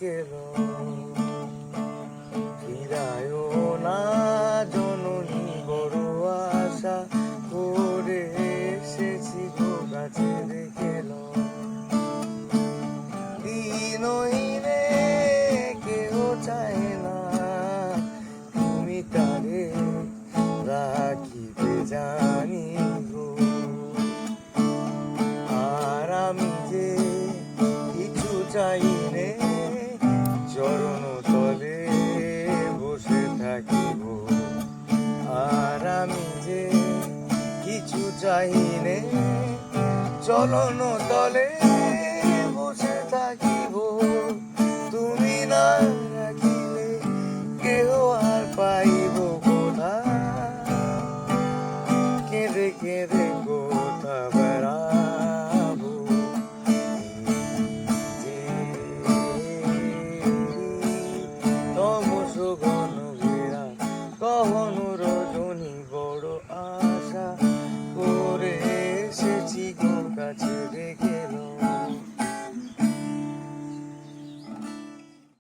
গেল। ফিরায়ও না জননী, বড় আশা করে এসেছি গো কাছে গেল। দিনহীনে কেউ চায় না তুমি তারে রাখিতে জানি গো। আর আমি যে কিছু চাই নে, চরণ তলে বসে থাকিব। আর আমি যে কিছু চাই নে, চরণ তলে বসে থাকিব। তুমি না রাখিলে কেহ আর পাইব কোথায়, কেঁদে কেঁদে কোথা বেড়াবো। তমস ঘন ঘেরা গহন রজনী, বড় আশা করে এসেছি গো কাছে রেখে।